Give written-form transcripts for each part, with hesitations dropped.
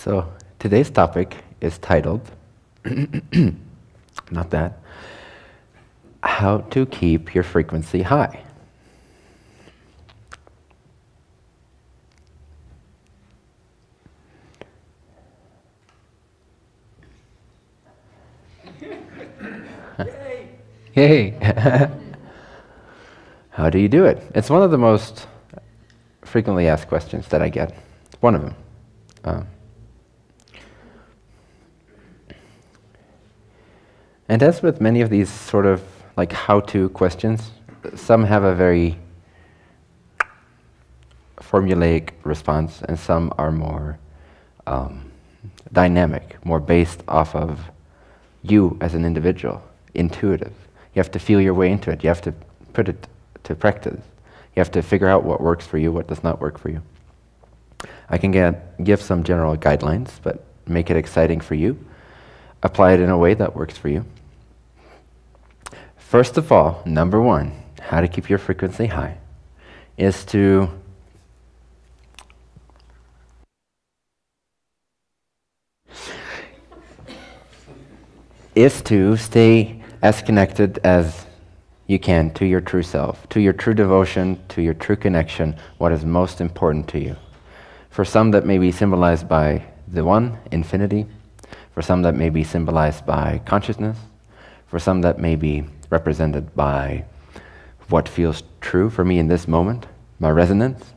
So today's topic is titled, not that, how to keep your frequency high. Yay! How do you do it? It's one of the most frequently asked questions that I get. One of them. And as with many of these sort of like how-to questions, some have a very formulaic response and some are more dynamic, more based off of you as an individual, intuitive. You have to feel your way into it. You have to put it to practice. You have to figure out what works for you, what does not work for you. I can give some general guidelines, but make it exciting for you. Apply it in a way that works for you. First of all, number one, how to keep your frequency high is to stay as connected as you can to your true self, to your true devotion, to your true connection, what is most important to you. For some that may be symbolized by the one, infinity. For some that may be symbolized by consciousness. For some that may be represented by what feels true for me in this moment, my resonance.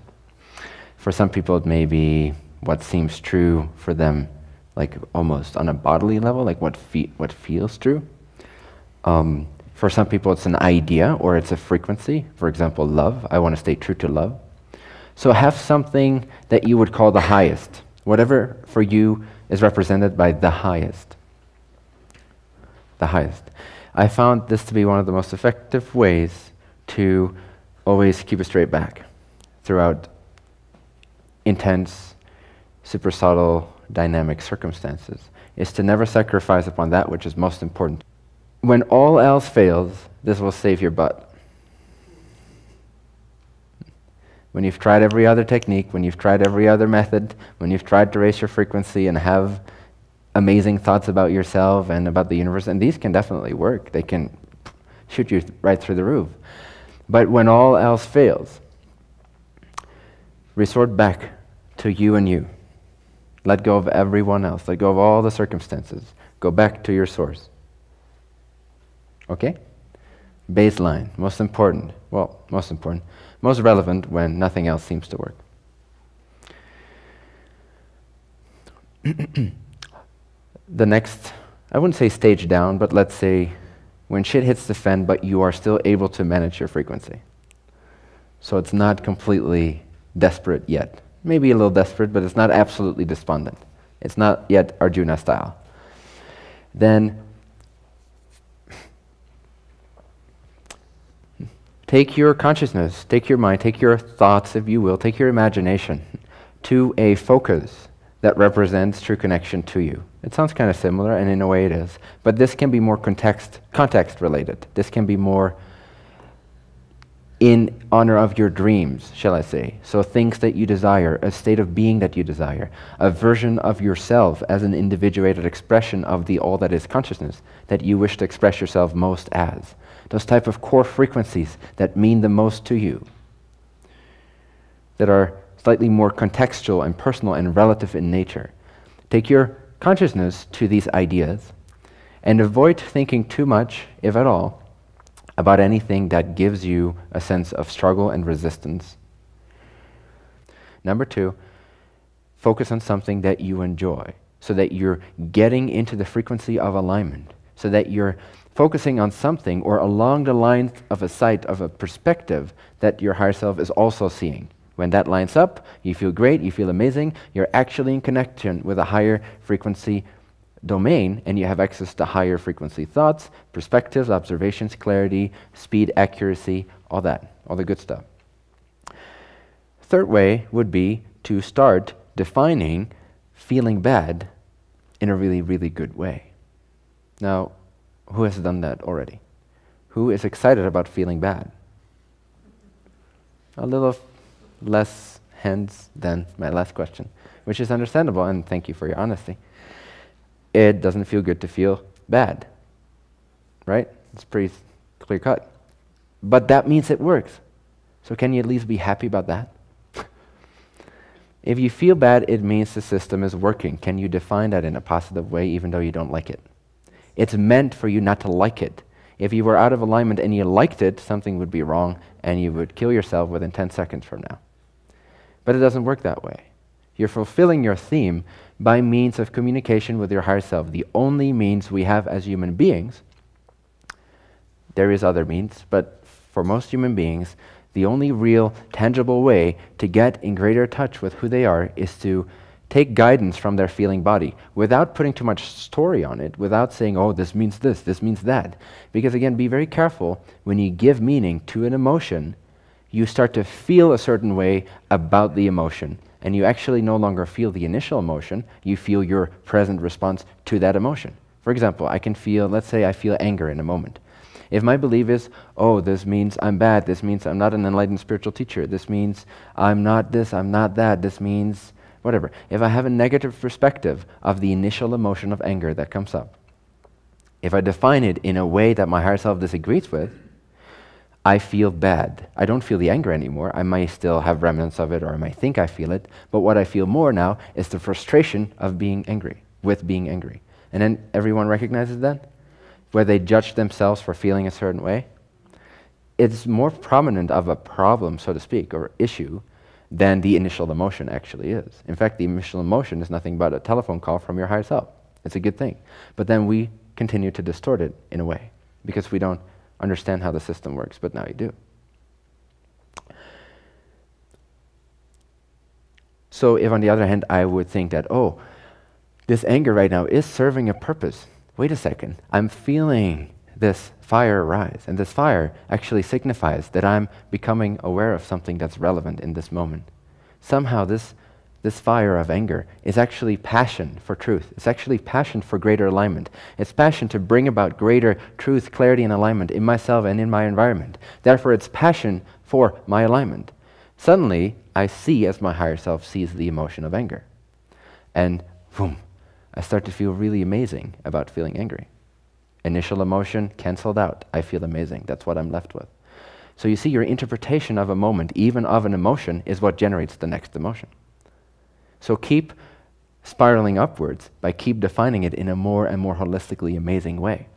For some people it may be what seems true for them, like almost on a bodily level, like what feels true. For some people it's an idea or it's a frequency. For example, love. I want to stay true to love. So have something that you would call the highest. Whatever for you is represented by the highest. The highest. I found this to be one of the most effective ways to always keep a straight back throughout intense, super subtle, dynamic circumstances, is to never sacrifice upon that which is most important. When all else fails, this will save your butt. When you've tried every other technique, when you've tried every other method, when you've tried to raise your frequency and have amazing thoughts about yourself and about the universe, and these can definitely work. They can shoot you right through the roof. But when all else fails, resort back to you and you. Let go of everyone else. Let go of all the circumstances. Go back to your source. Okay? Baseline, most important. Well, most important. Most relevant when nothing else seems to work. The next, I wouldn't say stage down, but let's say when shit hits the fan, but you are still able to manage your frequency. So it's not completely desperate yet. Maybe a little desperate, but it's not absolutely despondent. It's not yet Arjuna style. Then take your consciousness, take your mind, take your thoughts, if you will, take your imagination to a focus that represents true connection to you. It sounds kind of similar, and in a way it is. But this can be more context related. This can be more in honor of your dreams, shall I say. So things that you desire, a state of being that you desire, a version of yourself as an individuated expression of the all that is consciousness that you wish to express yourself most as. Those type of core frequencies that mean the most to you, that are slightly more contextual and personal and relative in nature. Take your consciousness to these ideas and avoid thinking too much, if at all, about anything that gives you a sense of struggle and resistance. Number two, focus on something that you enjoy so that you're getting into the frequency of alignment, so that you're focusing on something or along the lines of a sight, of a perspective that your higher self is also seeing. When that lines up, you feel great, you feel amazing, you're actually in connection with a higher frequency domain, and you have access to higher frequency thoughts, perspectives, observations, clarity, speed, accuracy, all that, all the good stuff. Third way would be to start defining feeling bad in a really, really good way. Now, who has done that already? Who is excited about feeling bad? A little less hence then my last question, which is understandable, and thank you for your honesty. It doesn't feel good to feel bad, right? It's pretty clear cut. But that means it works. So can you at least be happy about that? If you feel bad, it means the system is working. Can you define that in a positive way even though you don't like it? It's meant for you not to like it. If you were out of alignment and you liked it, something would be wrong and you would kill yourself within 10 seconds from now. But it doesn't work that way. You're fulfilling your theme by means of communication with your higher self, the only means we have as human beings. There is other means, but for most human beings, the only real, tangible way to get in greater touch with who they are is to take guidance from their feeling body without putting too much story on it, without saying, oh, this means this means that. Because again, be very careful when you give meaning to an emotion, you start to feel a certain way about the emotion. And you actually no longer feel the initial emotion, you feel your present response to that emotion. For example, I can feel, let's say I feel anger in a moment. If my belief is, oh, this means I'm bad, this means I'm not an enlightened spiritual teacher, this means I'm not this, I'm not that, this means whatever. If I have a negative perspective of the initial emotion of anger that comes up, if I define it in a way that my higher self disagrees with, I feel bad. I don't feel the anger anymore. I might still have remnants of it, or I might think I feel it, but what I feel more now is the frustration of being angry, with being angry. And then everyone recognizes that? Where they judge themselves for feeling a certain way. It's more prominent of a problem, so to speak, or issue, than the initial emotion actually is. In fact, the initial emotion is nothing but a telephone call from your higher self. It's a good thing. But then we continue to distort it in a way, because we don't understand how the system works, but now you do. So if on the other hand I would think that, oh, this anger right now is serving a purpose. Wait a second, I'm feeling this fire rise, and this fire actually signifies that I'm becoming aware of something that's relevant in this moment. Somehow this fire of anger is actually passion for truth. It's actually passion for greater alignment. It's passion to bring about greater truth, clarity, and alignment in myself and in my environment. Therefore, it's passion for my alignment. Suddenly, I see as my higher self sees the emotion of anger. And boom, I start to feel really amazing about feeling angry. Initial emotion canceled out. I feel amazing. That's what I'm left with. So you see, your interpretation of a moment, even of an emotion, is what generates the next emotion. So keep spiraling upwards by keep defining it in a more and more holistically amazing way.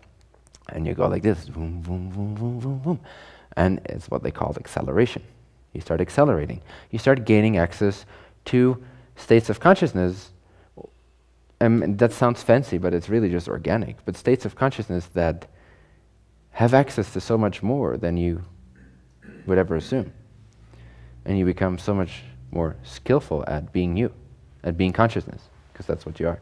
And you go like this, boom, boom, boom, boom, boom, boom. And it's what they call acceleration. You start accelerating. You start gaining access to states of consciousness. And that sounds fancy, but it's really just organic. But states of consciousness that have access to so much more than you would ever assume. And you become so much more skillful at being you. At being consciousness, because that's what you are.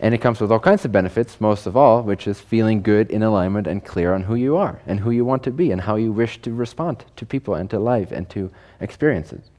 And it comes with all kinds of benefits, most of all, which is feeling good in alignment and clear on who you are and who you want to be and how you wish to respond to people and to life and to experiences.